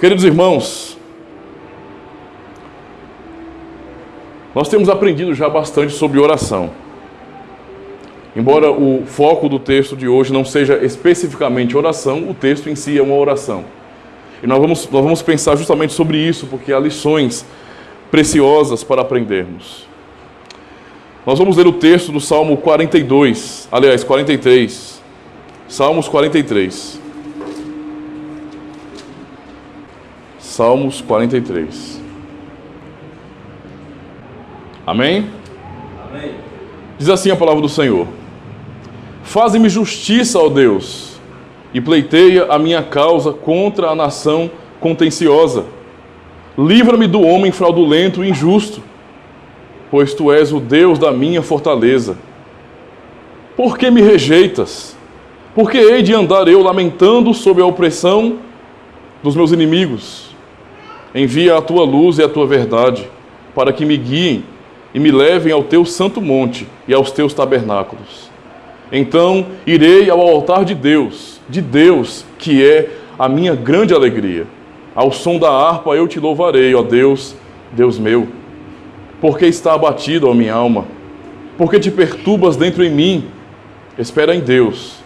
Queridos irmãos, nós temos aprendido já bastante sobre oração. Embora o foco do texto de hoje não seja especificamente oração, o texto em si é uma oração. E nós vamos pensar justamente sobre isso, porque há lições preciosas para aprendermos. Nós vamos ler o texto do Salmo 42, aliás, 43. Salmos 43. Salmos 43. Amém? Amém. Diz assim a palavra do Senhor: Faze-me justiça, ó Deus, e pleiteia a minha causa contra a nação contenciosa. Livra-me do homem fraudulento e injusto, pois Tu és o Deus da minha fortaleza. Por que me rejeitas? Por que hei de andar eu lamentando sob a opressão dos meus inimigos? Envia a Tua luz e a Tua verdade, para que me guiem e me levem ao Teu santo monte e aos Teus tabernáculos. Então irei ao altar de Deus, que é a minha grande alegria. Ao som da harpa eu Te louvarei, ó Deus, Deus meu. Porque está abatida, ó minha alma? Porque te perturbas dentro em mim? Espera em Deus,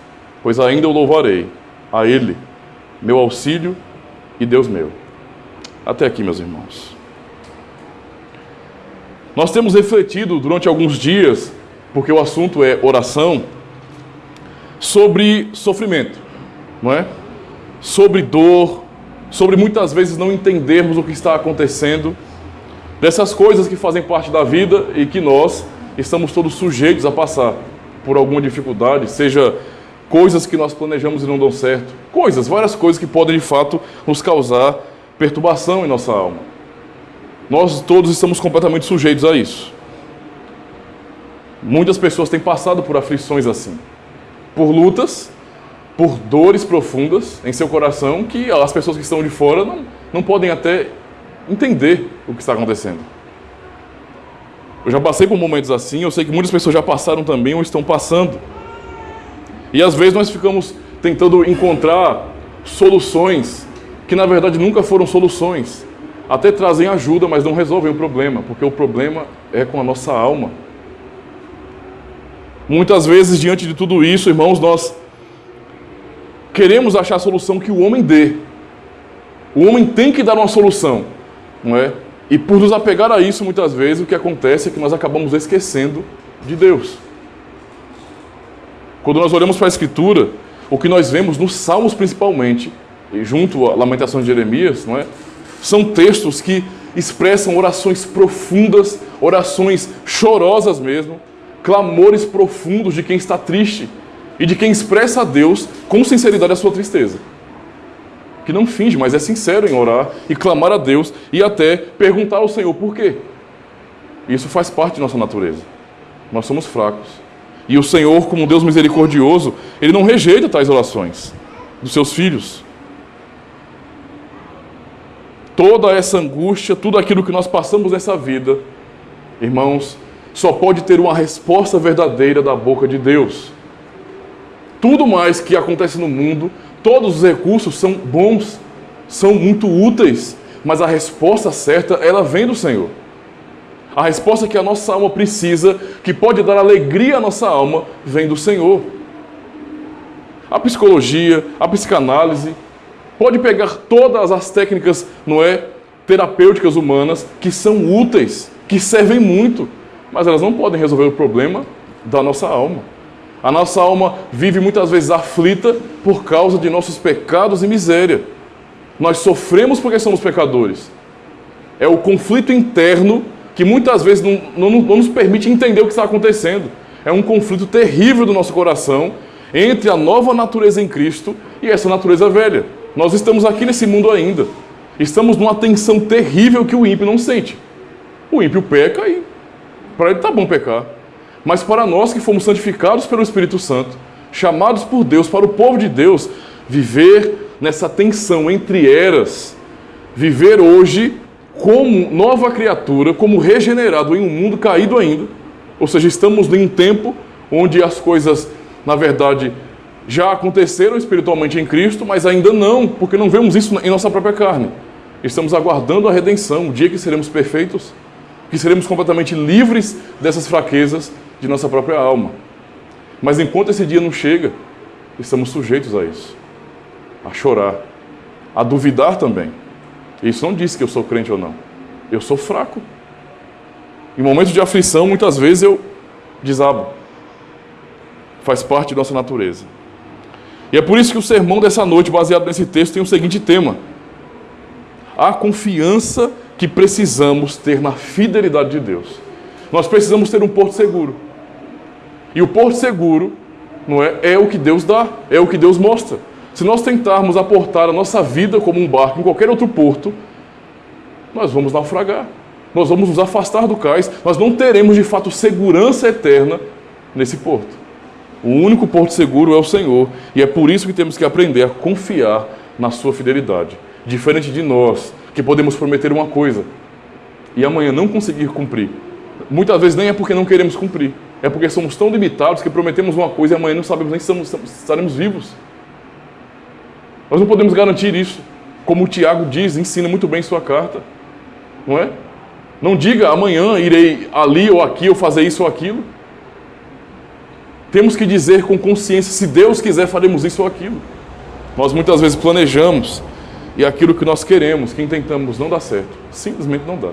pois ainda o louvarei, a Ele, meu auxílio e Deus meu. Até aqui, meus irmãos. Nós temos refletido durante alguns dias, porque o assunto é oração, sobre sofrimento, não é? Sobre dor, sobre muitas vezes não entendermos o que está acontecendo, dessas coisas que fazem parte da vida e que nós estamos todos sujeitos a passar por alguma dificuldade, seja coisas que nós planejamos e não dão certo, várias coisas que podem de fato nos causar perturbação em nossa alma. Nós todos estamos completamente sujeitos a isso. Muitas pessoas têm passado por aflições assim, por lutas, por dores profundas em seu coração, que as pessoas que estão de fora não podem até entender o que está acontecendo. Eu já passei por momentos assim, eu sei que muitas pessoas já passaram também ou estão passando. E às vezes nós ficamos tentando encontrar soluções que na verdade nunca foram soluções. Até trazem ajuda, mas não resolvem o problema, porque o problema é com a nossa alma. Muitas vezes, diante de tudo isso, irmãos, nós queremos achar a solução que o homem dê. O homem tem que dar uma solução, não é? E por nos apegar a isso, muitas vezes, o que acontece é que nós acabamos esquecendo de Deus. Quando nós olhamos para a Escritura, o que nós vemos nos Salmos principalmente, e junto à Lamentação de Jeremias, não é? São textos que expressam orações profundas, orações chorosas mesmo, clamores profundos de quem está triste e de quem expressa a Deus com sinceridade a sua tristeza. Que não finge, mas é sincero em orar e clamar a Deus e até perguntar ao Senhor por quê. Isso faz parte de nossa natureza. Nós somos fracos. E o Senhor, como Deus misericordioso, Ele não rejeita tais orações dos seus filhos. Toda essa angústia, tudo aquilo que nós passamos nessa vida, irmãos, só pode ter uma resposta verdadeira da boca de Deus. Tudo mais que acontece no mundo, todos os recursos são bons, são muito úteis, mas a resposta certa, ela vem do Senhor. A resposta que a nossa alma precisa, que pode dar alegria à nossa alma, vem do Senhor. A psicologia, a psicanálise, pode pegar todas as técnicas, não é, terapêuticas humanas, que são úteis, que servem muito, mas elas não podem resolver o problema da nossa alma. A nossa alma vive muitas vezes aflita por causa de nossos pecados e miséria. Nós sofremos porque somos pecadores. É o conflito interno que muitas vezes não nos permite entender o que está acontecendo. É um conflito terrível do nosso coração entre a nova natureza em Cristo e essa natureza velha. Nós estamos aqui nesse mundo ainda. Estamos numa tensão terrível que o ímpio não sente. O ímpio peca e para ele está bom pecar. Mas para nós que fomos santificados pelo Espírito Santo, chamados por Deus, para o povo de Deus, viver nessa tensão entre eras, viver hoje como nova criatura, como regenerado em um mundo caído ainda. Ou seja, estamos em um tempo onde as coisas, na verdade, já aconteceram espiritualmente em Cristo, mas ainda não, porque não vemos isso em nossa própria carne. Estamos aguardando a redenção, o dia que seremos perfeitos, que seremos completamente livres dessas fraquezas de nossa própria alma. Mas enquanto esse dia não chega, estamos sujeitos a isso, a chorar, a duvidar também. Isso não diz que eu sou crente ou não. Eu sou fraco. Em momentos de aflição, muitas vezes eu desabo. Faz parte de nossa natureza. E é por isso que o sermão dessa noite, baseado nesse texto, tem o seguinte tema: a confiança que precisamos ter na fidelidade de Deus. Nós precisamos ter um porto seguro. E o porto seguro, não é o que Deus dá, é o que Deus mostra. Se nós tentarmos aportar a nossa vida como um barco em qualquer outro porto, nós vamos naufragar. Nós vamos nos afastar do cais, nós não teremos de fato segurança eterna nesse porto. O único porto seguro é o Senhor, e é por isso que temos que aprender a confiar na sua fidelidade. Diferente de nós, que podemos prometer uma coisa e amanhã não conseguir cumprir. Muitas vezes nem é porque não queremos cumprir, é porque somos tão limitados que prometemos uma coisa e amanhã não sabemos nem se estaremos vivos. Nós não podemos garantir isso. Como o Tiago diz, ensina muito bem em sua carta. Não é? Não diga amanhã irei ali ou aqui ou fazer isso ou aquilo. Temos que dizer com consciência, se Deus quiser faremos isso ou aquilo. Nós muitas vezes planejamos e aquilo que nós queremos, que intentamos, não dá certo. Simplesmente não dá.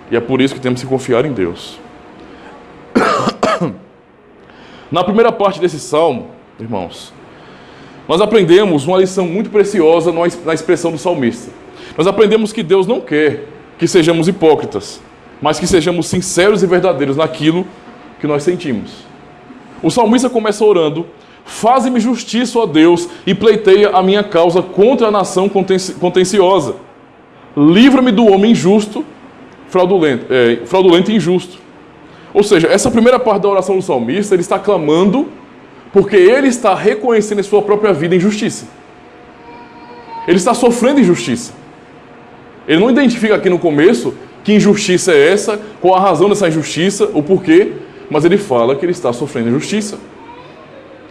E é por isso que temos que confiar em Deus. Na primeira parte desse salmo, irmãos, nós aprendemos uma lição muito preciosa na expressão do salmista. Nós aprendemos que Deus não quer que sejamos hipócritas, mas que sejamos sinceros e verdadeiros naquilo que nós sentimos. O salmista começa orando: faze-me justiça, ó Deus, e pleiteia a minha causa contra a nação contenciosa. Livra-me do homem injusto, fraudulento e injusto. Ou seja, essa primeira parte da oração do salmista, ele está clamando porque ele está reconhecendo em sua própria vida injustiça. Ele está sofrendo injustiça. Ele não identifica aqui no começo que injustiça é essa, qual a razão dessa injustiça, o porquê, mas ele fala que ele está sofrendo injustiça.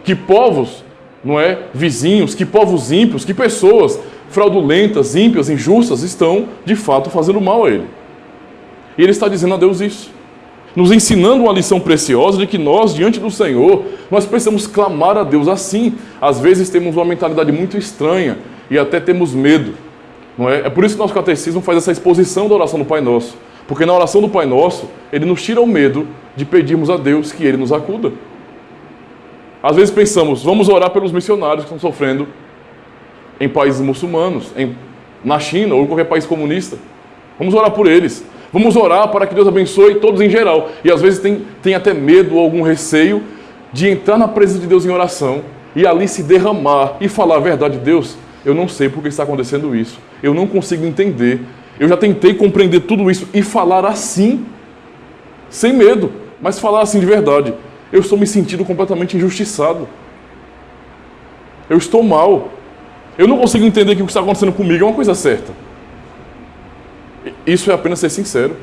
Que povos, não é, vizinhos, que povos ímpios, que pessoas fraudulentas, ímpias, injustas estão, de fato, fazendo mal a ele. E ele está dizendo a Deus isso, nos ensinando uma lição preciosa de que nós, diante do Senhor, nós precisamos clamar a Deus assim. Às vezes temos uma mentalidade muito estranha e até temos medo. Não é? É por isso que nosso catecismo faz essa exposição da oração do Pai Nosso. Porque na oração do Pai Nosso, ele nos tira o medo de pedirmos a Deus que ele nos acuda. Às vezes pensamos, vamos orar pelos missionários que estão sofrendo em países muçulmanos, na China ou em qualquer país comunista. Vamos orar por eles. Vamos orar para que Deus abençoe todos em geral. E às vezes tem até medo ou algum receio de entrar na presença de Deus em oração e ali se derramar e falar a verdade de Deus. Eu não sei por que está acontecendo isso. Eu não consigo entender. Eu já tentei compreender tudo isso e falar assim, sem medo, mas falar assim de verdade. Eu estou me sentindo completamente injustiçado. Eu estou mal. Eu não consigo entender que o que está acontecendo comigo é uma coisa certa. Isso é apenas ser sincero.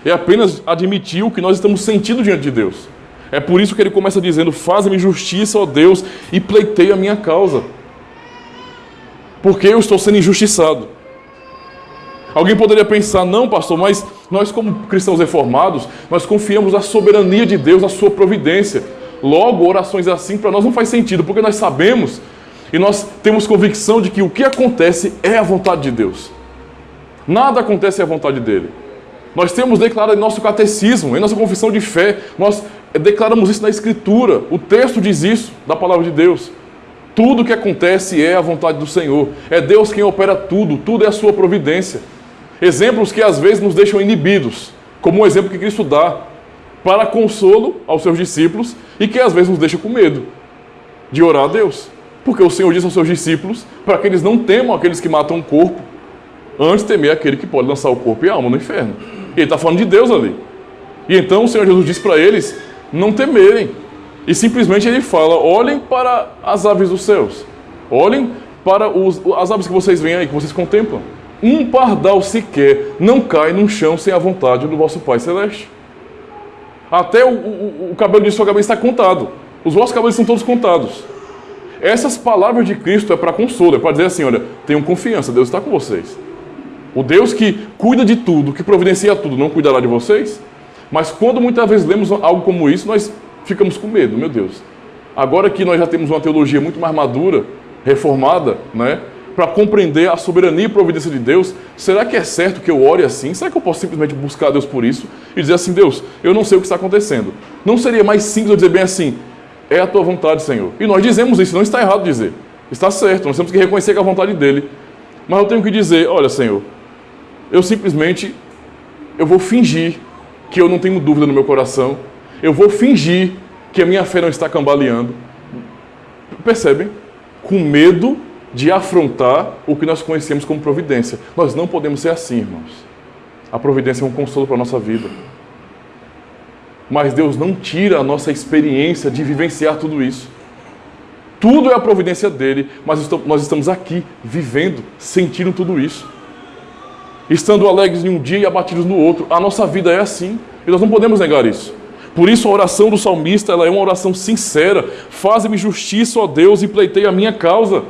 É apenas admitir o que nós estamos sentindo diante de Deus. É por isso que ele começa dizendo: faze-me justiça, ó Deus, e pleiteia a minha causa. Porque eu estou sendo injustiçado. Alguém poderia pensar: não, pastor, mas nós como cristãos reformados, nós confiamos na soberania de Deus, na sua providência. Logo, orações assim para nós não faz sentido, porque nós sabemos e nós temos convicção de que o que acontece é a vontade de Deus. Nada acontece à vontade dele. Nós temos declarado em nosso catecismo, em nossa confissão de fé, nós declaramos isso na Escritura. O texto diz isso, da palavra de Deus. Tudo o que acontece é a vontade do Senhor. É Deus quem opera tudo, tudo é a sua providência. Exemplos que às vezes nos deixam inibidos, como o exemplo que Cristo dá para consolo aos seus discípulos e que às vezes nos deixa com medo de orar a Deus. Porque o Senhor diz aos seus discípulos para que eles não temam aqueles que matam o corpo, antes temer aquele que pode lançar o corpo e a alma no inferno. Ele está falando de Deus ali. E então o Senhor Jesus diz para eles não temerem. E simplesmente ele fala: olhem para as aves dos céus. Olhem para as aves que vocês veem aí, que vocês contemplam. Um pardal sequer não cai no chão sem a vontade do vosso Pai Celeste. Até o cabelo de sua cabeça está contado. Os vossos cabelos são todos contados. Essas palavras de Cristo é para consolo, é para dizer assim, olha, tenham confiança, Deus está com vocês. O Deus que cuida de tudo, que providencia tudo, não cuidará de vocês? Mas quando muitas vezes lemos algo como isso, nós ficamos com medo, meu Deus. Agora que nós já temos uma teologia muito mais madura, reformada, né, para compreender a soberania e providência de Deus, será que é certo que eu ore assim? Será que eu posso simplesmente buscar a Deus por isso e dizer assim, Deus, eu não sei o que está acontecendo? Não seria mais simples eu dizer bem assim, é a tua vontade, Senhor? E nós dizemos isso, não está errado dizer. Está certo, nós temos que reconhecer que é a vontade dele. Mas eu tenho que dizer, olha, Senhor, eu vou fingir que eu não tenho dúvida no meu coração, eu vou fingir que a minha fé não está cambaleando. Percebem? Com medo de afrontar o que nós conhecemos como providência. Nós não podemos ser assim, irmãos. A providência é um consolo para a nossa vida. Mas Deus não tira a nossa experiência de vivenciar tudo isso. Tudo é a providência dele, mas nós estamos aqui, vivendo, sentindo tudo isso. Estando alegres em um dia e abatidos no outro. A nossa vida é assim, e nós não podemos negar isso. Por isso a oração do salmista ela é uma oração sincera. Faze-me justiça, ó Deus, e pleiteia a minha causa.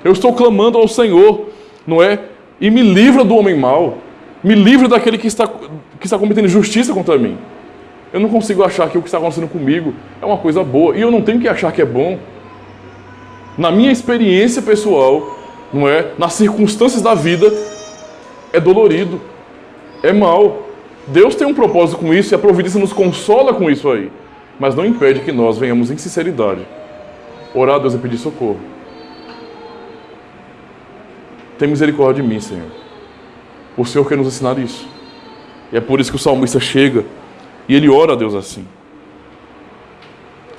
Eu estou clamando ao Senhor, não é? E me livra do homem mau. Me livra daquele que está cometendo justiça contra mim. Eu não consigo achar que o que está acontecendo comigo é uma coisa boa. E eu não tenho que achar que é bom. Na minha experiência pessoal, não é? Nas circunstâncias da vida, é dolorido. É mal. Deus tem um propósito com isso e a providência nos consola com isso aí. Mas não impede que nós venhamos em sinceridade orar a Deus e pedir socorro. Tem misericórdia de mim, Senhor. O Senhor quer nos ensinar isso. E é por isso que o salmista chega e ele ora a Deus assim.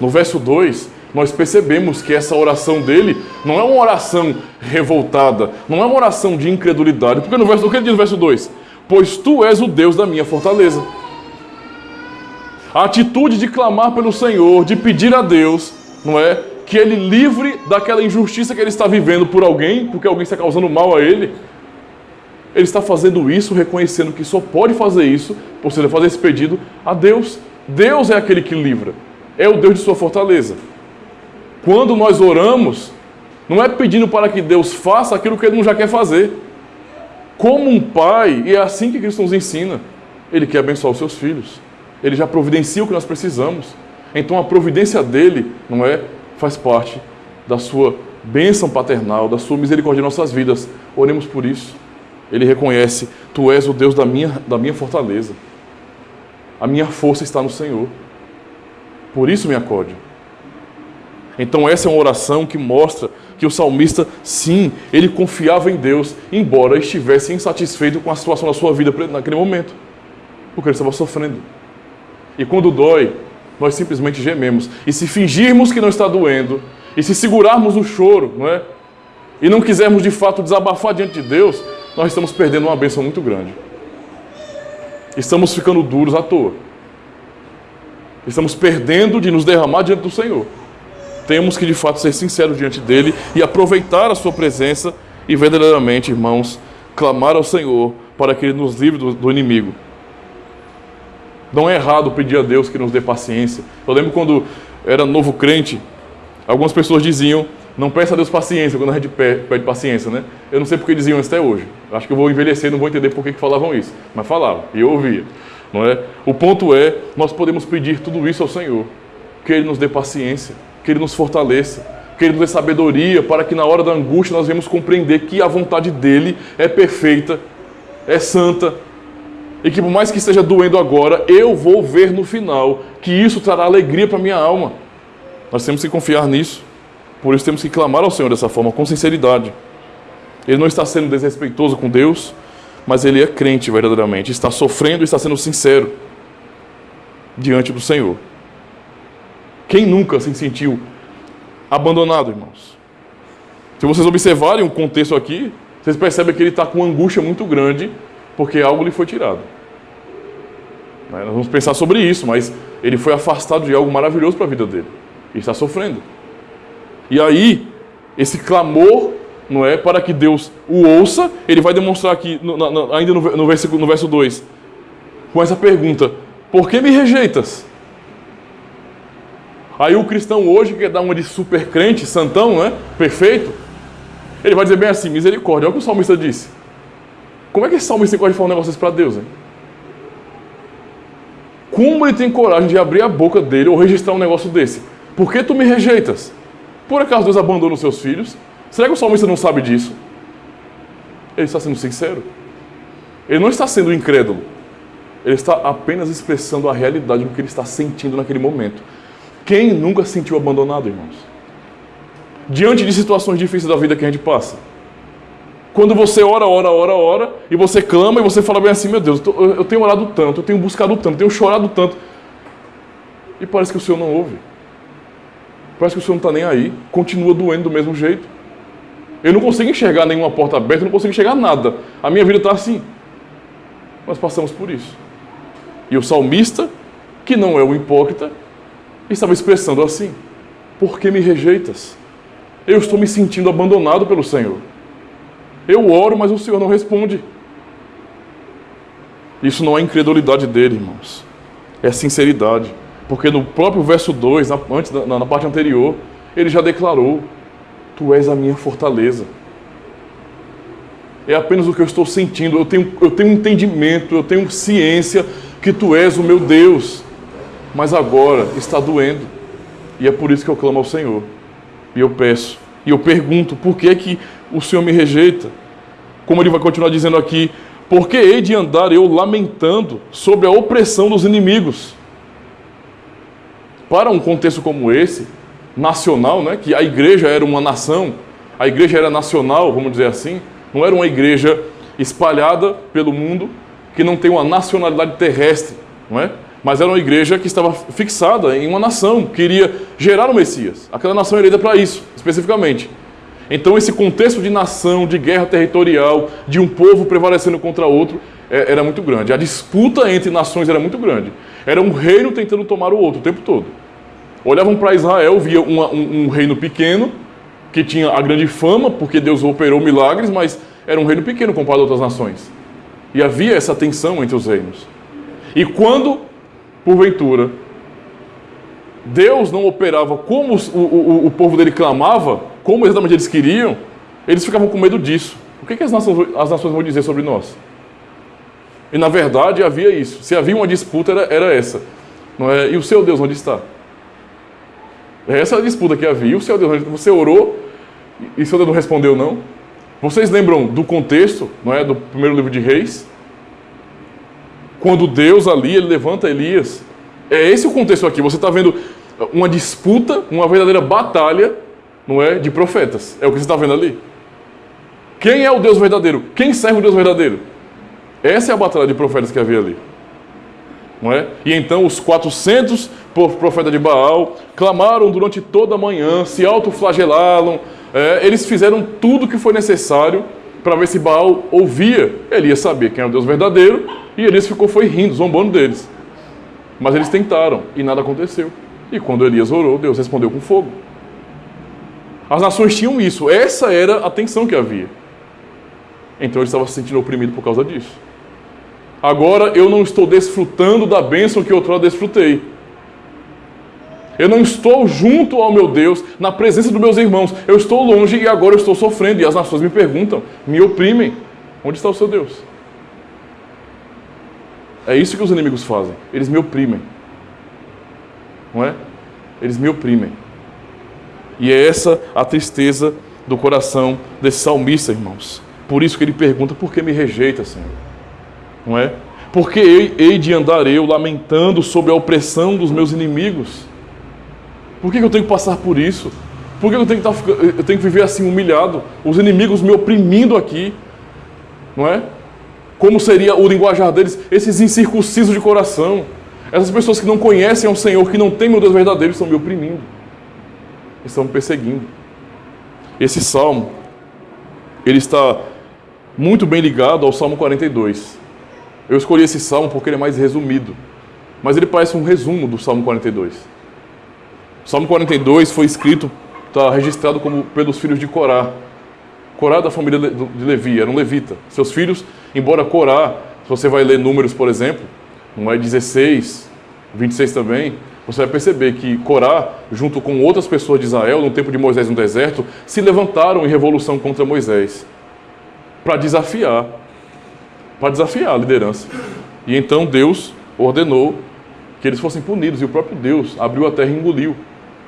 No verso 2, nós percebemos que essa oração dele não é uma oração revoltada, não é uma oração de incredulidade. Porque o que ele diz no verso 2? Pois tu és o Deus da minha fortaleza. A atitude de clamar pelo Senhor, de pedir a Deus, não é? Que ele livre daquela injustiça que ele está vivendo por alguém, porque alguém está causando mal a ele. Ele está fazendo isso, reconhecendo que só pode fazer isso, por seja fazer esse pedido a Deus. Deus é aquele que livra. É o Deus de sua fortaleza. Quando nós oramos, não é pedindo para que Deus faça aquilo que ele não já quer fazer. Como um pai, e é assim que Cristo nos ensina, ele quer abençoar os seus filhos. Ele já providencia o que nós precisamos. Então a providência dele, não é, faz parte da sua bênção paternal, da sua misericórdia em nossas vidas. Oremos por isso. Ele reconhece, tu és o Deus da minha fortaleza. A minha força está no Senhor. Por isso me acode. Então essa é uma oração que mostra que o salmista, sim, ele confiava em Deus, embora estivesse insatisfeito com a situação da sua vida naquele momento, porque ele estava sofrendo. E quando dói, nós simplesmente gememos. E se fingirmos que não está doendo, e se segurarmos o choro, não é? E não quisermos de fato desabafar diante de Deus, nós estamos perdendo uma bênção muito grande. Estamos ficando duros à toa. Estamos perdendo de nos derramar diante do Senhor. Temos que, de fato, ser sinceros diante dele e aproveitar a sua presença e, verdadeiramente, irmãos, clamar ao Senhor para que ele nos livre do inimigo. Não é errado pedir a Deus que nos dê paciência. Eu lembro quando era novo crente, algumas pessoas diziam, não peça a Deus paciência quando a gente pede paciência, né? Eu não sei porque diziam isso até hoje. Acho que eu vou envelhecer e não vou entender por que falavam isso. Mas falavam, e eu ouvia. Não é? O ponto é, nós podemos pedir tudo isso ao Senhor. Que Ele nos dê paciência, que Ele nos fortaleça, que Ele nos dê sabedoria para que na hora da angústia nós venhamos compreender que a vontade dEle é perfeita, é santa, e que por mais que esteja doendo agora, eu vou ver no final que isso trará alegria para a minha alma. Nós temos que confiar nisso. Por isso temos que clamar ao Senhor dessa forma, com sinceridade. Ele não está sendo desrespeitoso com Deus, mas ele é crente verdadeiramente. Está sofrendo e está sendo sincero diante do Senhor. Quem nunca se sentiu abandonado, irmãos? Se vocês observarem o contexto aqui, vocês percebem que ele está com uma angústia muito grande, porque algo lhe foi tirado. Nós vamos pensar sobre isso, mas ele foi afastado de algo maravilhoso para a vida dele. E está sofrendo. E aí, esse clamor, não é, para que Deus o ouça, ele vai demonstrar aqui, ainda no verso 2, com essa pergunta, por que me rejeitas? Aí o cristão hoje, que quer dar uma de super crente, santão, né? Perfeito. Ele vai dizer bem assim, misericórdia. Olha o que o salmista disse. Como é que esse salmista pode falar um negócio desse para Deus, hein? Como ele tem coragem de abrir a boca dele ou registrar um negócio desse? Por que tu me rejeitas? Por acaso Deus abandona os seus filhos? Será que o salmista não sabe disso? Ele está sendo sincero. Ele não está sendo incrédulo. Ele está apenas expressando a realidade do que ele está sentindo naquele momento. Quem nunca se sentiu abandonado, irmãos? Diante de situações difíceis da vida que a gente passa. Quando você ora, e você clama, e você fala bem assim, meu Deus, eu tenho orado tanto, eu tenho buscado tanto, eu tenho chorado tanto. E parece que o Senhor não ouve. Parece que o Senhor não está nem aí. Continua doendo do mesmo jeito. Eu não consigo enxergar nenhuma porta aberta, eu não consigo enxergar nada. A minha vida está assim. Nós passamos por isso. E o salmista, que não é o hipócrita, estava expressando assim: por que me rejeitas? Eu estou me sentindo abandonado pelo Senhor. Eu oro, mas o Senhor não responde. Isso não é incredulidade dele, irmãos. É sinceridade. Porque no próprio verso 2, na parte anterior, ele já declarou: tu és a minha fortaleza. É apenas o que eu estou sentindo. Eu tenho entendimento, eu tenho ciência que tu és o meu Deus. Mas agora está doendo. E é por isso que eu clamo ao Senhor. E eu peço. E eu pergunto, por que é que o Senhor me rejeita? Como ele vai continuar dizendo aqui: por que hei de andar eu lamentando sobre a opressão dos inimigos? Para um contexto como esse, nacional, né, que a igreja era uma nação, a igreja era nacional, vamos dizer assim, não era uma igreja espalhada pelo mundo, que não tem uma nacionalidade terrestre, não é? Mas era uma igreja que estava fixada em uma nação, que iria gerar o Messias. Aquela nação era eleita para isso, especificamente. Então esse contexto de nação, de guerra territorial, de um povo prevalecendo contra outro, era muito grande. A disputa entre nações era muito grande. Era um reino tentando tomar o outro o tempo todo. Olhavam para Israel, via um reino pequeno, que tinha a grande fama, porque Deus operou milagres, mas era um reino pequeno comparado a outras nações. E havia essa tensão entre os reinos. E quando, porventura, Deus não operava como o povo dele clamava, como exatamente eles queriam, eles ficavam com medo disso. O que as nações vão dizer sobre nós? E na verdade havia isso. Se havia uma disputa, era essa. Não é? E o seu Deus onde está? Essa é a disputa que havia. E o seu Deus, você orou e o seu Deus não respondeu, não? Vocês lembram do contexto, não é, do primeiro livro de Reis? Quando Deus ali, ele levanta Elias. É esse o contexto aqui. Você está vendo uma disputa, uma verdadeira batalha, não é, de profetas. É o que você está vendo ali. Quem é o Deus verdadeiro? Quem serve o Deus verdadeiro? Essa é a batalha de profetas que havia ali. Não é? E então os 400 profetas de Baal clamaram durante toda a manhã, se autoflagelaram, eles fizeram tudo o que foi necessário para ver se Baal ouvia. Ele ia saber quem era o Deus verdadeiro, e Elias foi rindo, zombando deles. Mas eles tentaram e nada aconteceu. E quando Elias orou, Deus respondeu com fogo. As nações tinham isso, essa era a tensão que havia. Então ele estava se sentindo oprimido por causa disso. Agora eu não estou desfrutando da bênção que outrora desfrutei. Eu não estou junto ao meu Deus, na presença dos meus irmãos. Eu estou longe e agora eu estou sofrendo. E as nações me perguntam, me oprimem. Onde está o seu Deus? É isso que os inimigos fazem. Eles me oprimem. Não é? Eles me oprimem. E é essa a tristeza do coração desse salmista, irmãos. Por isso que ele pergunta, por que me rejeita, Senhor? Não é? Porque hei de andar eu lamentando sobre a opressão dos meus inimigos? Por que eu tenho que passar por isso? Por que eu tenho que viver assim humilhado? Os inimigos me oprimindo aqui, não é? Como seria o linguajar deles? Esses incircuncisos de coração. Essas pessoas que não conhecem ao Senhor, que não temem o Deus verdadeiro, estão me oprimindo. Estão me perseguindo. Esse salmo, ele está muito bem ligado ao Salmo 42. Eu escolhi esse salmo porque ele é mais resumido. Mas ele parece um resumo do Salmo 42. O Salmo 42 foi escrito, está registrado como pelos filhos de Corá. Corá da família de Levi, era um levita. Seus filhos, embora Corá, se você vai ler Números, por exemplo, não é 16, 26 também, você vai perceber que Corá, junto com outras pessoas de Israel, no tempo de Moisés no deserto, se levantaram em revolução contra Moisés, para desafiar a liderança. E então Deus ordenou que eles fossem punidos, e o próprio Deus abriu a terra e engoliu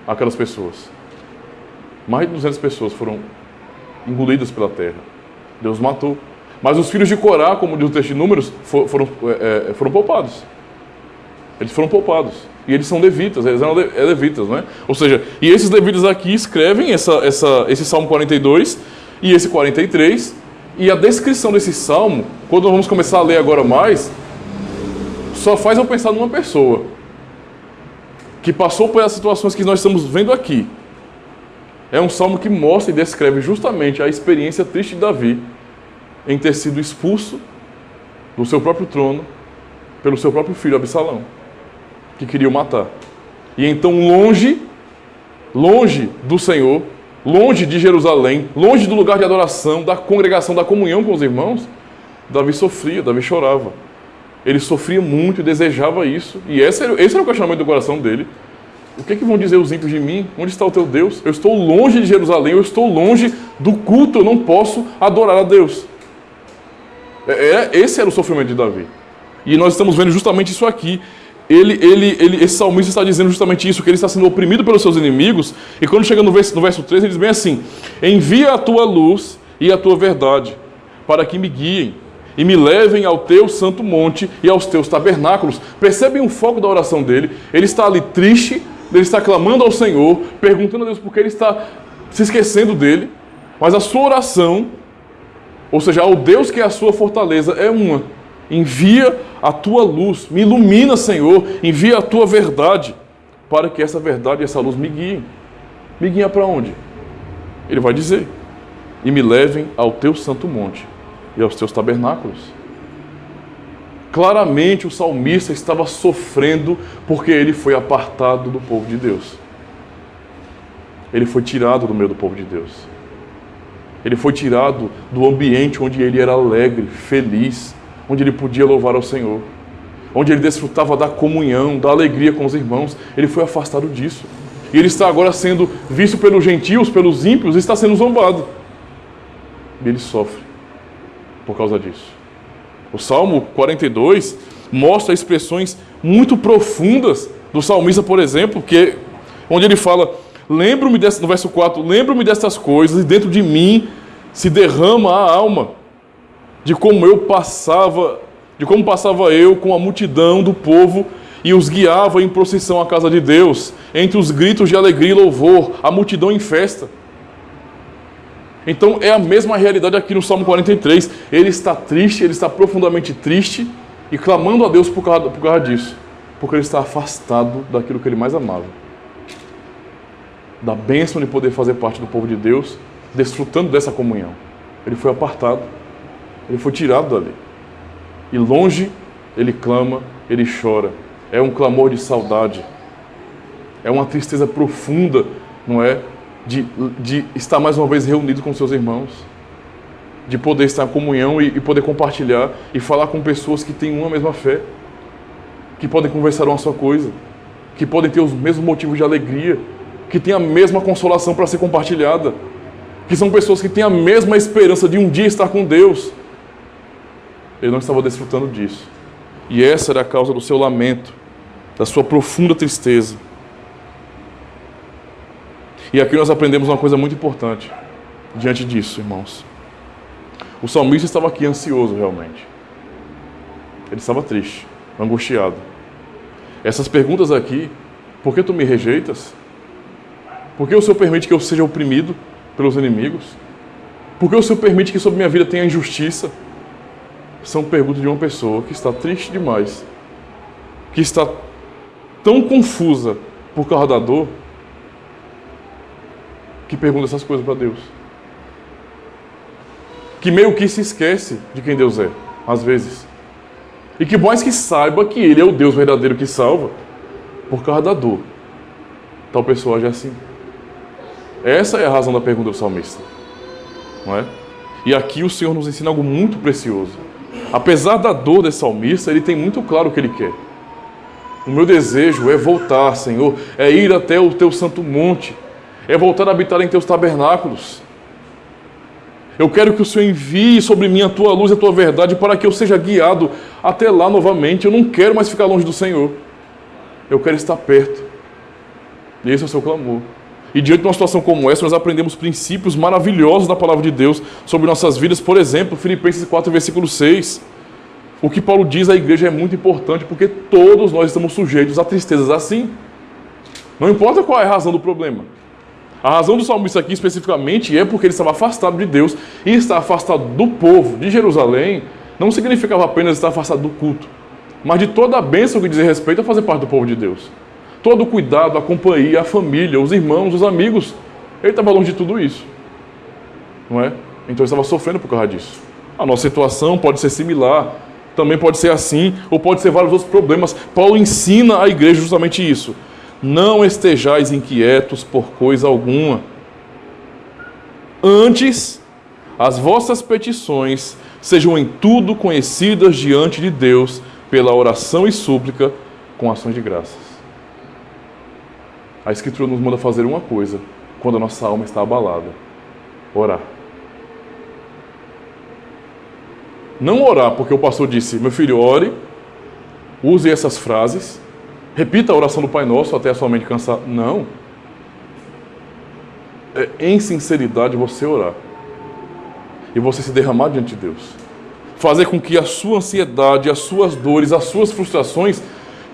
aquelas pessoas. Mais de 200 pessoas foram engolidas pela terra. Deus matou. Mas os filhos de Corá, como diz o texto de Números, foram poupados. Eles foram poupados. E eles são levitas, eles eram levitas, não é? Ou seja, e esses levitas aqui escrevem esse Salmo 42 e esse 43, e a descrição desse salmo, quando nós vamos começar a ler agora mais, só faz eu pensar numa pessoa que passou por as situações que nós estamos vendo aqui. É um salmo que mostra e descreve justamente a experiência triste de Davi em ter sido expulso do seu próprio trono pelo seu próprio filho Absalão, que queria o matar. E então, longe do Senhor, longe de Jerusalém, longe do lugar de adoração, da congregação, da comunhão com os irmãos, Davi sofria, Davi chorava. Ele sofria muito e desejava isso. E esse era o questionamento do coração dele. O que vão dizer os ímpios de mim? Onde está o teu Deus? Eu estou longe de Jerusalém, eu estou longe do culto, eu não posso adorar a Deus. Esse era o sofrimento de Davi. E nós estamos vendo justamente isso aqui. Esse salmista está dizendo justamente isso, que ele está sendo oprimido pelos seus inimigos. E quando chega no verso 3, ele diz bem assim: envia a tua luz e a tua verdade, para que me guiem e me levem ao teu santo monte e aos teus tabernáculos. Percebem o foco da oração dele? Ele está ali triste, ele está clamando ao Senhor, perguntando a Deus por que ele está se esquecendo dele. Mas a sua oração, ou seja, ao Deus que é a sua fortaleza, é uma: envia a tua luz, me ilumina, Senhor, envia a tua verdade, para que essa verdade e essa luz me guiem. Me guiem para onde? Ele vai dizer: e me levem ao teu santo monte e aos teus tabernáculos. Claramente o salmista estava sofrendo porque ele foi apartado do povo de Deus. Ele foi tirado do meio do povo de Deus. Ele foi tirado do ambiente onde ele era alegre, feliz, onde ele podia louvar ao Senhor, onde ele desfrutava da comunhão, da alegria com os irmãos. Ele foi afastado disso. E ele está agora sendo visto pelos gentios, pelos ímpios, e está sendo zombado. E ele sofre por causa disso. O Salmo 42 mostra expressões muito profundas do salmista, por exemplo, onde ele fala: no verso 4, lembro-me destas coisas, e dentro de mim se derrama a alma, de como passava eu com a multidão do povo e os guiava em procissão à casa de Deus, entre os gritos de alegria e louvor, a multidão em festa. Então é a mesma realidade aqui no Salmo 43. Ele está triste, ele está profundamente triste e clamando a Deus por causa disso, porque ele está afastado daquilo que ele mais amava, da bênção de poder fazer parte do povo de Deus, desfrutando dessa comunhão. Ele foi apartado, ele foi tirado dali. E longe ele clama, ele chora. É um clamor de saudade. É uma tristeza profunda, não é? De estar mais uma vez reunido com seus irmãos. De poder estar em comunhão e poder compartilhar e falar com pessoas que têm uma mesma fé. Que podem conversar uma só coisa. Que podem ter os mesmos motivos de alegria. Que têm a mesma consolação para ser compartilhada. Que são pessoas que têm a mesma esperança de um dia estar com Deus. Ele não estava desfrutando disso. E essa era a causa do seu lamento, da sua profunda tristeza. E aqui nós aprendemos uma coisa muito importante diante disso, irmãos. O salmista estava aqui ansioso realmente. Ele estava triste, angustiado. Essas perguntas aqui: por que tu me rejeitas? Por que o Senhor permite que eu seja oprimido pelos inimigos? Por que o Senhor permite que sobre minha vida tenha injustiça? São perguntas de uma pessoa que está triste demais, que está tão confusa por causa da dor, que pergunta essas coisas para Deus. Que meio que se esquece de quem Deus é, às vezes. E que mais que saiba que Ele é o Deus verdadeiro que salva, por causa da dor. Tal pessoa age assim. Essa é a razão da pergunta do salmista, não é? E aqui o Senhor nos ensina algo muito precioso. Apesar da dor desse salmista, ele tem muito claro o que ele quer. O meu desejo é voltar, Senhor, é ir até o teu santo monte, é voltar a habitar em teus tabernáculos. Eu quero que o Senhor envie sobre mim a tua luz e a tua verdade para que eu seja guiado até lá novamente. Eu não quero mais ficar longe do Senhor. Eu quero estar perto. E esse é o seu clamor. E diante de uma situação como essa, nós aprendemos princípios maravilhosos da palavra de Deus sobre nossas vidas. Por exemplo, Filipenses 4, versículo 6. O que Paulo diz à igreja é muito importante, porque todos nós estamos sujeitos a tristezas assim. Não importa qual é a razão do problema. A razão do salmista aqui especificamente é porque ele estava afastado de Deus, e estar afastado do povo de Jerusalém não significava apenas estar afastado do culto, mas de toda a bênção que diz respeito a fazer parte do povo de Deus. Todo o cuidado, a companhia, a família, os irmãos, os amigos. Ele estava longe de tudo isso. Não é? Então ele estava sofrendo por causa disso. A nossa situação pode ser similar, também pode ser assim, ou pode ser vários outros problemas. Paulo ensina à igreja justamente isso. Não estejais inquietos por coisa alguma. Antes, as vossas petições sejam em tudo conhecidas diante de Deus pela oração e súplica com ações de graças. A Escritura nos manda fazer uma coisa quando a nossa alma está abalada: orar. Não orar porque o pastor disse: meu filho, ore, use essas frases, repita a oração do Pai Nosso até a sua mente cansar. Não. É em sinceridade você orar. E você se derramar diante de Deus. Fazer com que a sua ansiedade, as suas dores, as suas frustrações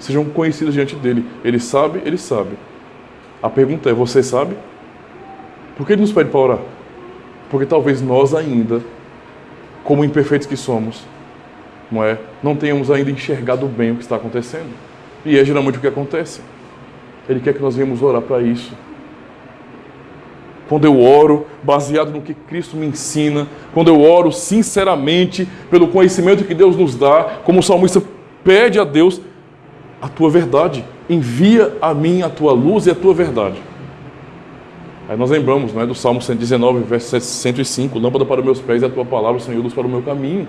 sejam conhecidas diante dele. Ele sabe, ele sabe. A pergunta é: você sabe? Por que ele nos pede para orar? Porque talvez nós ainda, como imperfeitos que somos, não tenhamos ainda enxergado bem o que está acontecendo. E é geralmente o que acontece. Ele quer que nós venhamos orar para isso. Quando eu oro baseado no que Cristo me ensina, quando eu oro sinceramente pelo conhecimento que Deus nos dá, como o salmista pede a Deus a tua verdade, envia a mim a tua luz e a tua verdade. Aí nós lembramos, do Salmo 119, verso 105, lâmpada para os meus pés é a tua palavra, Senhor, luz para o meu caminho.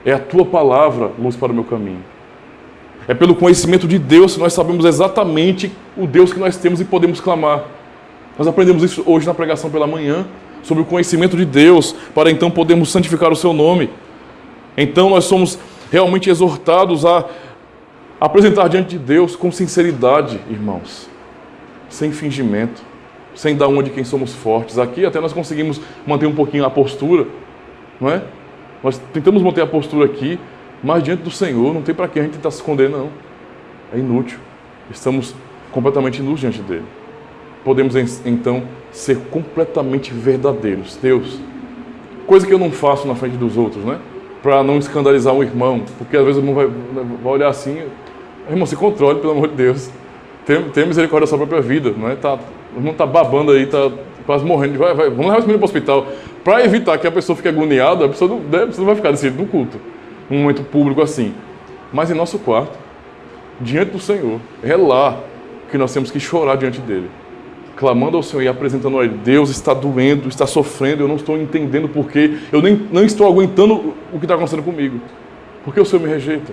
É a tua palavra, luz para o meu caminho. É pelo conhecimento de Deus que nós sabemos exatamente o Deus que nós temos e podemos clamar. Nós aprendemos isso hoje na pregação pela manhã, sobre o conhecimento de Deus, para então podermos santificar o seu nome. Então nós somos realmente exortados a apresentar diante de Deus com sinceridade, irmãos, sem fingimento, sem dar uma de quem somos fortes. Aqui até nós conseguimos manter um pouquinho a postura, não é? Nós tentamos manter a postura aqui, mas diante do Senhor não tem para que a gente tentar se esconder, não. É inútil. Estamos completamente nus diante dele. Podemos então ser completamente verdadeiros. Deus, coisa que eu não faço na frente dos outros, para não escandalizar um irmão, porque às vezes o irmão vai olhar assim: irmão, se controle, pelo amor de Deus. Tem misericórdia da sua própria vida, o irmão está babando aí, está quase morrendo. Vamos levar esse menino para o hospital. Para evitar que a pessoa fique agoniada, a pessoa não vai ficar desse jeito no culto, num momento público assim. Mas em nosso quarto, diante do Senhor, é lá que nós temos que chorar diante dele, clamando ao Senhor e apresentando a ele: Deus, está doendo, está sofrendo, eu não estou entendendo porquê, eu não estou aguentando o que está acontecendo comigo. Por que o Senhor me rejeita?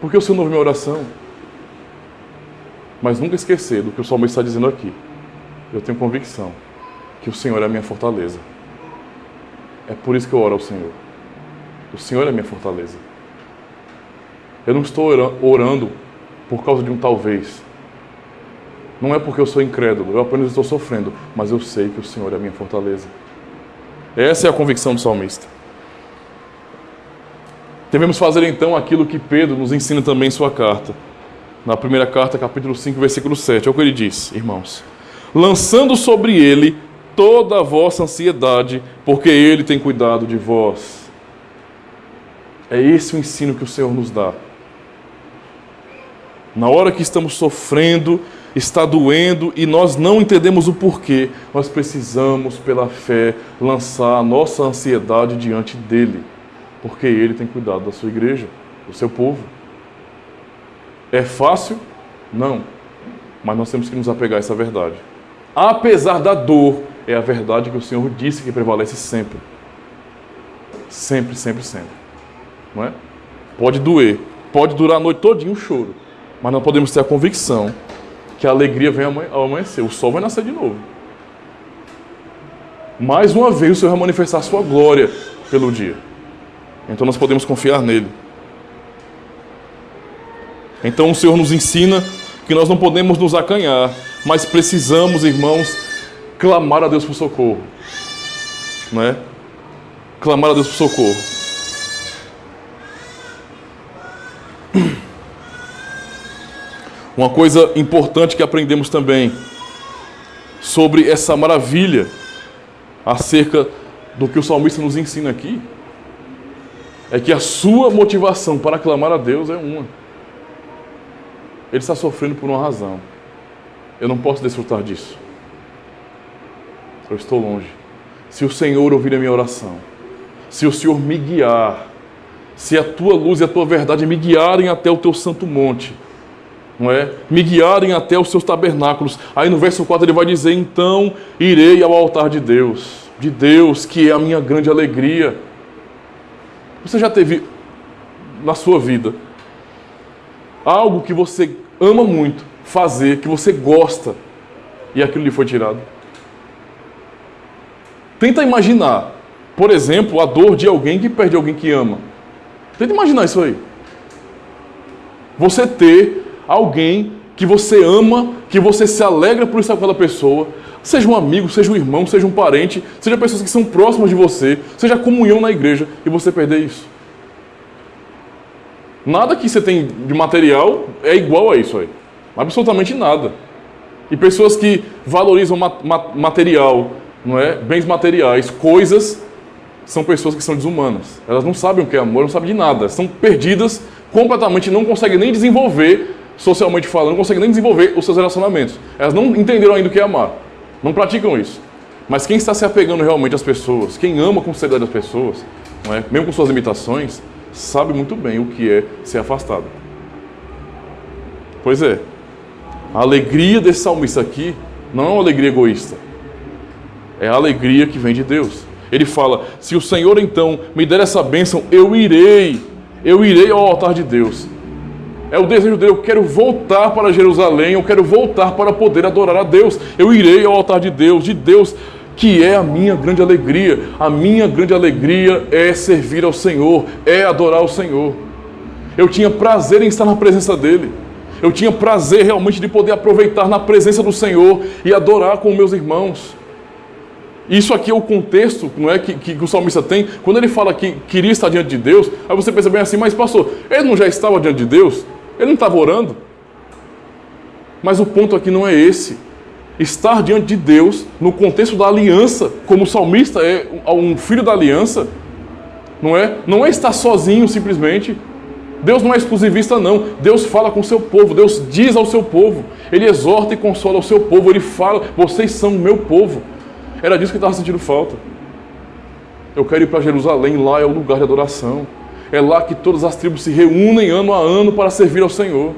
Por que o Senhor não ouve minha oração? Mas nunca esquecer do que o salmista está dizendo aqui. Eu tenho convicção que o Senhor é a minha fortaleza. É por isso que eu oro ao Senhor. O Senhor é a minha fortaleza. Eu não estou orando por causa de um talvez. Não é porque eu sou incrédulo, eu apenas estou sofrendo, mas eu sei que o Senhor é a minha fortaleza. Essa é a convicção do salmista. Devemos fazer então aquilo que Pedro nos ensina também em sua carta. Na primeira carta, capítulo 5, versículo 7, é o que ele diz: irmãos, lançando sobre ele toda a vossa ansiedade, porque ele tem cuidado de vós. É esse o ensino que o Senhor nos dá. Na hora que estamos sofrendo, está doendo e nós não entendemos o porquê, nós precisamos, pela fé, lançar a nossa ansiedade diante dele, porque ele tem cuidado da sua igreja, do seu povo. É fácil? Não. Mas nós temos que nos apegar a essa verdade. Apesar da dor, é a verdade que o Senhor disse que prevalece sempre. Sempre, sempre, sempre. Não é? Pode doer, Pode durar a noite todinha o choro, mas não podemos ter a convicção que a alegria vem ao amanhecer. O sol vai nascer de novo. Mais uma vez o Senhor vai manifestar a sua glória pelo dia. Então nós podemos confiar nele. Então o Senhor nos ensina que nós não podemos nos acanhar, mas precisamos, irmãos, clamar a Deus por socorro. Não é? Clamar a Deus por socorro. Uma coisa importante que aprendemos também sobre essa maravilha acerca do que o salmista nos ensina aqui é que a sua motivação para clamar a Deus é uma. Ele está sofrendo por uma razão. Eu não posso desfrutar disso. Eu estou longe. Se o Senhor ouvir a minha oração, se o Senhor me guiar, se a tua luz e a tua verdade me guiarem até o teu santo monte, não é? Me guiarem até os seus tabernáculos. Aí no verso 4 ele vai dizer: então irei ao altar de Deus que é a minha grande alegria. Você já teve na sua vida algo que você ama muito fazer, que você gosta, e aquilo lhe foi tirado? Tenta imaginar, por exemplo, a dor de alguém que perde alguém que ama. Tenta imaginar isso aí. Você ter alguém que você ama, que você se alegra por estar com aquela pessoa, seja um amigo, seja um irmão, seja um parente, seja pessoas que são próximas de você, seja comunhão na igreja, e você perder isso. Nada que você tem de material é igual a isso aí. Absolutamente nada. E pessoas que valorizam material, não é? Bens materiais, coisas, são pessoas que são desumanas. Elas não sabem o que é amor, não sabem de nada. Estão perdidas completamente, não conseguem nem desenvolver, socialmente falando, não conseguem nem desenvolver os seus relacionamentos. Elas não entenderam ainda o que é amar. Não praticam isso. Mas quem está se apegando realmente às pessoas, quem ama com sinceridade as pessoas, não é? Mesmo com suas limitações, sabe muito bem o que é ser afastado. Pois é, a alegria desse salmista aqui não é uma alegria egoísta. É a alegria que vem de Deus. Ele fala: se o Senhor então me der essa bênção, eu irei ao altar de Deus. É o desejo dele: eu quero voltar para Jerusalém, eu quero voltar para poder adorar a Deus. Eu irei ao altar de Deus que é a minha grande alegria. A minha grande alegria é servir ao Senhor, é adorar ao Senhor. Eu tinha prazer em estar na presença dele. Eu tinha prazer realmente de poder aproveitar na presença do Senhor e adorar com meus irmãos. Isso aqui é o contexto, não é, que o salmista tem. Quando ele fala que queria estar diante de Deus, aí você pensa bem assim: mas pastor, ele não já estava diante de Deus? Ele não estava orando? Mas o ponto aqui não é esse. Estar diante de Deus, no contexto da aliança, como o salmista é um filho da aliança, não é estar sozinho simplesmente. Deus não é exclusivista, não. Deus fala com o seu povo, Deus diz ao seu povo, Ele exorta e consola o seu povo, Ele fala: vocês são o meu povo. Era disso que estava sentindo falta. Eu quero ir para Jerusalém, lá é o lugar de adoração. É lá que todas as tribos se reúnem ano a ano para servir ao Senhor.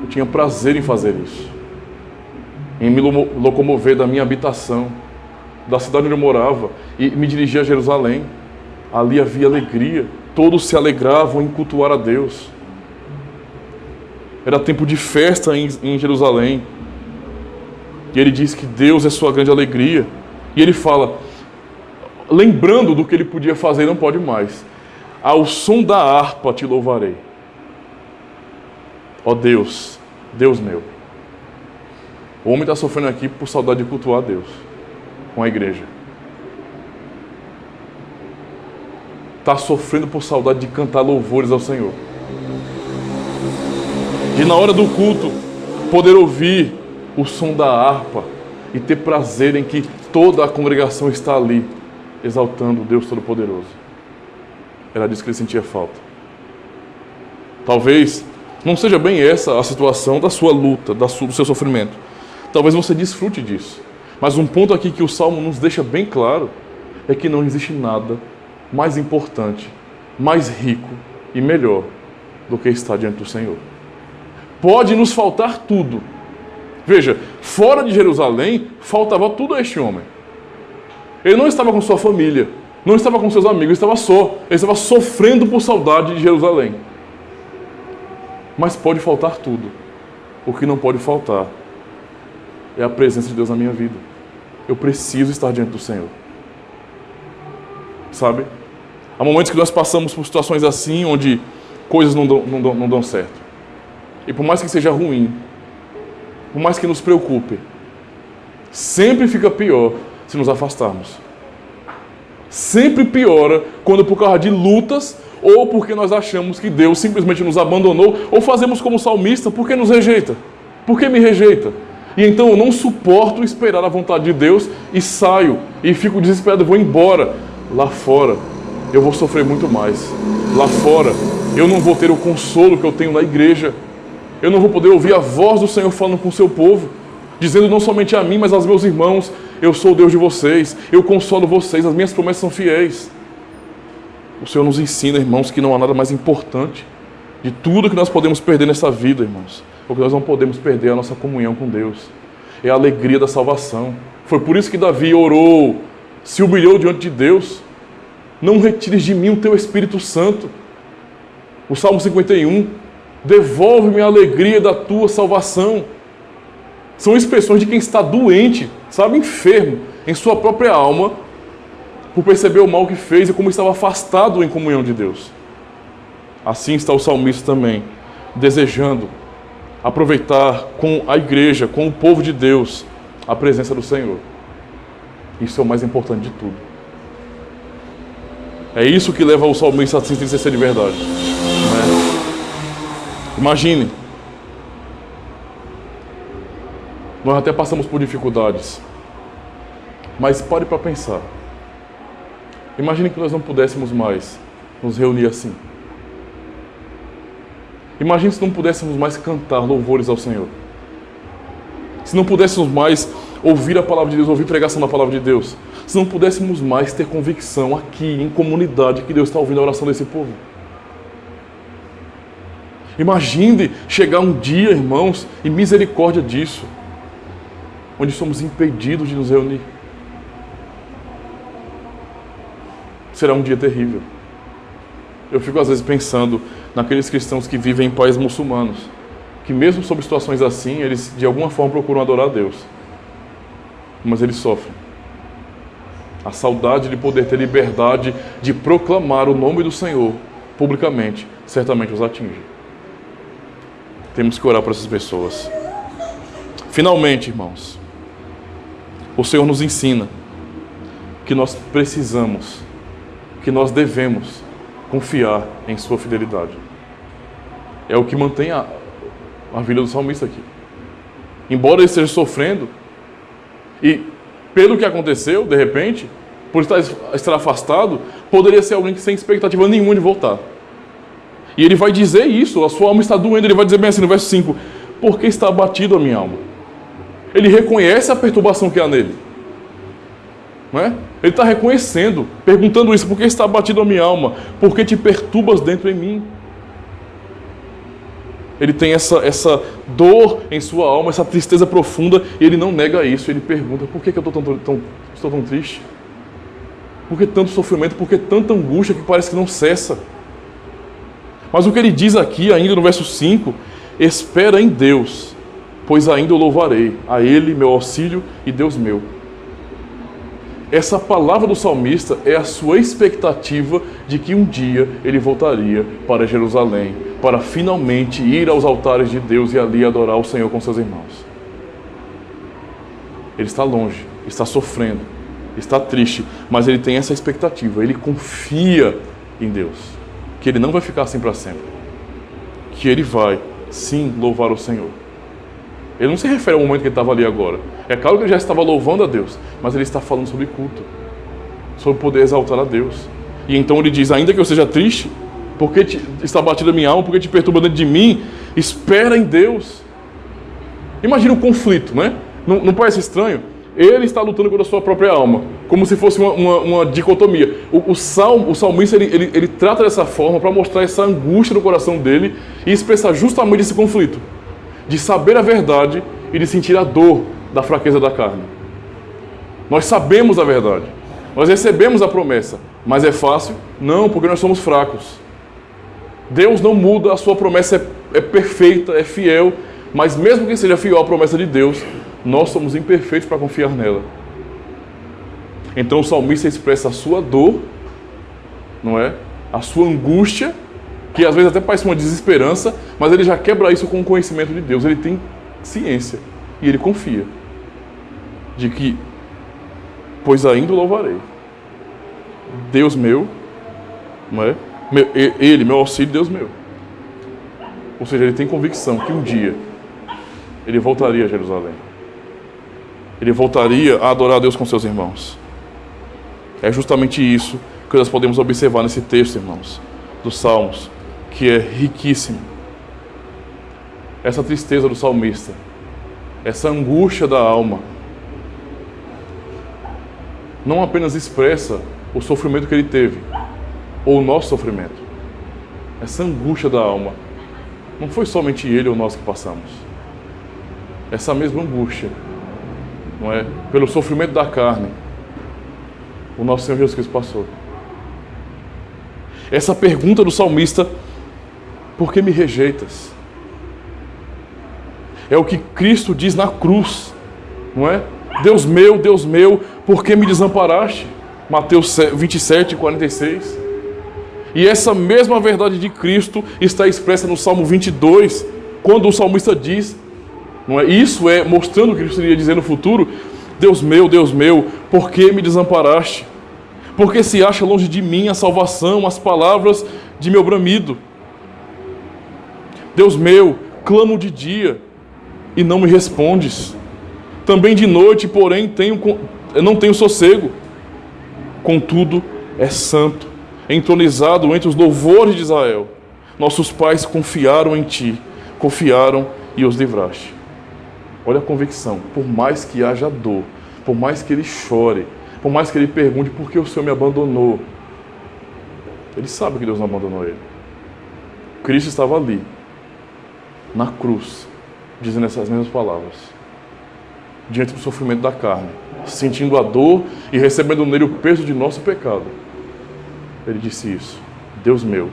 Eu tinha prazer em fazer isso, em me locomover da minha habitação, da cidade onde eu morava, e me dirigir a Jerusalém. Ali havia alegria, todos se alegravam em cultuar a Deus. Era tempo de festa em Jerusalém. E ele diz que Deus é sua grande alegria. E ele fala, lembrando do que ele podia fazer e não pode mais: ao som da harpa te louvarei. Ó Deus, Deus meu. O homem está sofrendo aqui por saudade de cultuar a Deus com a igreja. Está sofrendo por saudade de cantar louvores ao Senhor. E na hora do culto, poder ouvir o som da harpa e ter prazer em que toda a congregação está ali, exaltando o Deus Todo-Poderoso. Era disso que ele sentia falta. Talvez não seja bem essa a situação da sua luta, do seu sofrimento. Talvez você desfrute disso. Mas um ponto aqui que o Salmo nos deixa bem claro é que não existe nada mais importante, mais rico e melhor do que estar diante do Senhor. Pode nos faltar tudo. Veja, fora de Jerusalém, faltava tudo a este homem. Ele não estava com sua família, Não estava com seus amigos, ele estava só. Ele estava sofrendo por saudade de Jerusalém. Mas pode faltar tudo. O que não pode faltar é a presença de Deus na minha vida. Eu preciso estar diante do Senhor. Sabe? Há momentos que nós passamos por situações assim, onde coisas não dão certo. E por mais que seja ruim, por mais que nos preocupe, sempre fica pior se nos afastarmos. Sempre piora quando por causa de lutas ou porque nós achamos que Deus simplesmente nos abandonou, ou fazemos como o salmista, por que nos rejeita? Por que me rejeita? E então eu não suporto esperar a vontade de Deus e saio e fico desesperado, vou embora. Lá fora eu vou sofrer muito mais. Lá fora eu não vou ter o consolo que eu tenho na igreja. Eu não vou poder ouvir a voz do Senhor falando com o seu povo, dizendo não somente a mim, mas aos meus irmãos: eu sou o Deus de vocês, eu consolo vocês, as minhas promessas são fiéis. O Senhor nos ensina, irmãos, que não há nada mais importante de tudo que nós podemos perder nessa vida, irmãos. O que nós não podemos perder é a nossa comunhão com Deus. É a alegria da salvação. Foi por isso que Davi orou, se humilhou diante de Deus. Não retires de mim o teu Espírito Santo. O Salmo 51, devolve-me a alegria da tua salvação. São expressões de quem está doente, sabe, enfermo em sua própria alma, por perceber o mal que fez e como estava afastado em comunhão de Deus. Assim está o salmista também, desejando aproveitar com a igreja, com o povo de Deus, a presença do Senhor. Isso é o mais importante de tudo. É isso que leva o salmista a se entristecer de verdade. Né? Imagine, nós até passamos por dificuldades, mas pare para pensar. Imagine que nós não pudéssemos mais nos reunir assim. Imagine se não pudéssemos mais cantar louvores ao Senhor. Se não pudéssemos mais ouvir a palavra de Deus, ouvir pregação da palavra de Deus. Se não pudéssemos mais ter convicção aqui, em comunidade, que Deus está ouvindo a oração desse povo. Imagine chegar um dia, irmãos, e misericórdia disso, onde somos impedidos de nos reunir. Será um dia terrível. Eu fico às vezes pensando naqueles cristãos que vivem em países muçulmanos, que mesmo sob situações assim, eles de alguma forma procuram adorar a Deus. Mas eles sofrem. A saudade de poder ter liberdade de proclamar o nome do Senhor publicamente, certamente os atinge. Temos que orar por essas pessoas. Finalmente, irmãos, o Senhor nos ensina que nós precisamos, que nós devemos confiar em sua fidelidade. É o que mantém a vida do salmista aqui. Embora ele esteja sofrendo, e pelo que aconteceu, de repente, por estar afastado, poderia ser alguém que sem expectativa nenhuma de voltar. E ele vai dizer isso, a sua alma está doendo, ele vai dizer bem assim no verso 5, porque está abatido a minha alma. Ele reconhece a perturbação que há nele. Não é? Ele está reconhecendo, perguntando isso, por que está abatido a minha alma? Por que te perturbas dentro em mim? Ele tem essa dor em sua alma, essa tristeza profunda, e ele não nega isso. Ele pergunta, por que eu estou tão triste? Por que tanto sofrimento? Por que tanta angústia que parece que não cessa? Mas o que ele diz aqui, ainda no verso 5, espera em Deus, pois ainda o louvarei, a Ele, meu auxílio e Deus meu. Essa palavra do salmista é a sua expectativa de que um dia ele voltaria para Jerusalém, para finalmente ir aos altares de Deus e ali adorar o Senhor com seus irmãos. Ele está longe, está sofrendo, está triste, mas ele tem essa expectativa, ele confia em Deus, que ele não vai ficar assim para sempre, que ele vai, sim, louvar o Senhor. Ele não se refere ao momento que ele estava ali agora. É claro que ele já estava louvando a Deus, mas ele está falando sobre culto, sobre poder exaltar a Deus. E então ele diz, ainda que eu seja triste, porque está batida a minha alma, porque te perturba dentro de mim, espera em Deus. Imagina um conflito, né? Não parece estranho? Ele está lutando contra a sua própria alma, como se fosse uma dicotomia. O salmista ele trata dessa forma para mostrar essa angústia no coração dele e expressar justamente esse conflito, de saber a verdade e de sentir a dor da fraqueza da carne. Nós sabemos a verdade, Nós recebemos a promessa, mas é fácil? Não, porque nós somos fracos. Deus não muda, a sua promessa é perfeita, é fiel, mas mesmo que seja fiel à promessa de Deus, nós somos imperfeitos para confiar nela. Então o salmista expressa a sua dor, não é? A sua angústia, que às vezes até parece uma desesperança, mas ele já quebra isso com o conhecimento de Deus. Ele tem ciência e ele confia de que, pois ainda o louvarei. Deus meu, não é? Ele, meu auxílio, Deus meu. Ou seja, ele tem convicção que um dia ele voltaria a Jerusalém. Ele voltaria a adorar a Deus com seus irmãos. É justamente isso que nós podemos observar nesse texto, irmãos, dos Salmos, que é riquíssimo. Essa tristeza do salmista, essa angústia da alma, não apenas expressa o sofrimento que ele teve, ou o nosso sofrimento. Essa angústia da alma, não foi somente ele ou nós que passamos. Essa mesma angústia, não é? Pelo sofrimento da carne, o nosso Senhor Jesus Cristo passou. Essa pergunta do salmista, por que me rejeitas? É o que Cristo diz na cruz, não é? Deus meu, por que me desamparaste? Mateus 27, 46. E essa mesma verdade de Cristo está expressa no Salmo 22, quando o salmista diz, não é? Isso é mostrando o que Cristo iria dizer no futuro: Deus meu, por que me desamparaste? Porque se acha longe de mim a salvação, as palavras de meu bramido. Deus meu, clamo de dia e não me respondes. Também de noite, porém, não tenho sossego. Contudo, é santo, entronizado entre os louvores de Israel. Nossos pais confiaram em ti, confiaram e os livraste. Olha a convicção, por mais que haja dor, por mais que ele chore, por mais que ele pergunte por que o Senhor me abandonou, ele sabe que Deus não abandonou ele. Cristo estava ali, na cruz, dizendo essas mesmas palavras, diante do sofrimento da carne, sentindo a dor e recebendo nele o peso de nosso pecado. Ele disse isso: Deus meu,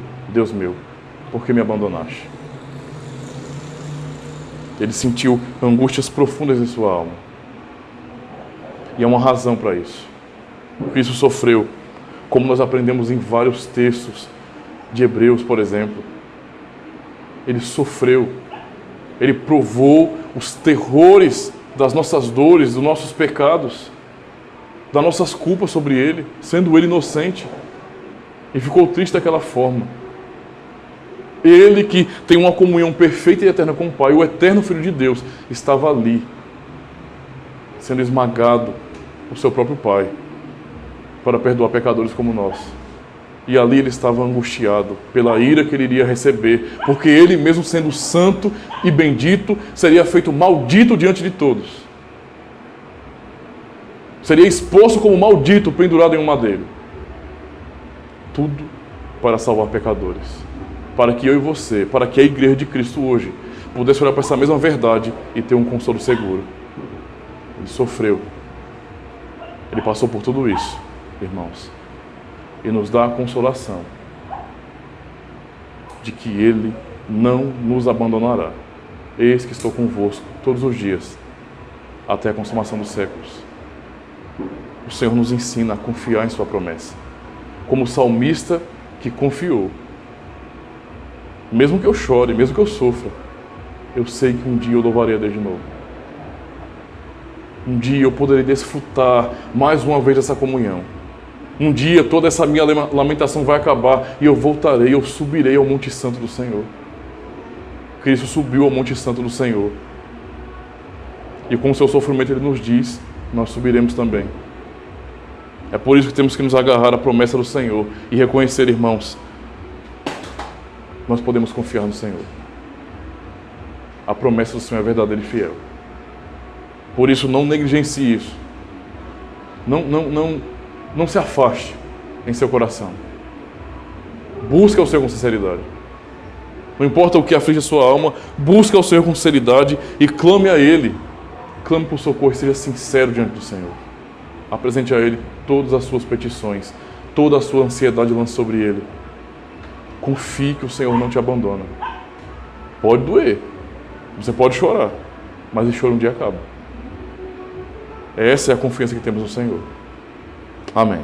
por que me abandonaste? Ele sentiu angústias profundas em sua alma. E há uma razão para isso. Cristo sofreu, como nós aprendemos em vários textos de Hebreus, por exemplo. Ele sofreu, ele provou os terrores das nossas dores, dos nossos pecados, das nossas culpas sobre ele, sendo ele inocente. E ficou triste daquela forma. Ele que tem uma comunhão perfeita e eterna com o Pai, o eterno Filho de Deus, estava ali, sendo esmagado por seu próprio Pai, para perdoar pecadores como nós. E ali ele estava angustiado pela ira que ele iria receber, porque ele mesmo sendo santo e bendito, seria feito maldito diante de todos. Seria exposto como maldito, pendurado em um madeiro. Tudo para salvar pecadores. Para que eu e você, para que a igreja de Cristo hoje pudesse olhar para essa mesma verdade e ter um consolo seguro. Ele sofreu. Ele passou por tudo isso, irmãos. E nos dá a consolação de que Ele não nos abandonará. Eis que estou convosco todos os dias, até a consumação dos séculos. O Senhor nos ensina a confiar em sua promessa. Como o salmista que confiou. Mesmo que eu chore, mesmo que eu sofra, eu sei que um dia eu louvarei a Deus de novo. Um dia eu poderei desfrutar mais uma vez dessa comunhão. Um dia toda essa minha lamentação vai acabar e eu voltarei, eu subirei ao Monte Santo do Senhor. Cristo subiu ao Monte Santo do Senhor. E com o seu sofrimento ele nos diz, nós subiremos também. É por isso que temos que nos agarrar à promessa do Senhor e reconhecer, irmãos, nós podemos confiar no Senhor. A promessa do Senhor é verdadeira e fiel. Por isso, não negligencie isso. Não se afaste em seu coração. Busque ao Senhor com sinceridade. Não importa o que aflige a sua alma, busque ao Senhor com sinceridade e clame a Ele. Clame por socorro e seja sincero diante do Senhor. Apresente a Ele todas as suas petições, toda a sua ansiedade lance sobre Ele. Confie que o Senhor não te abandona. Pode doer, você pode chorar, mas o choro um dia acaba. Essa é a confiança que temos no Senhor. Amém.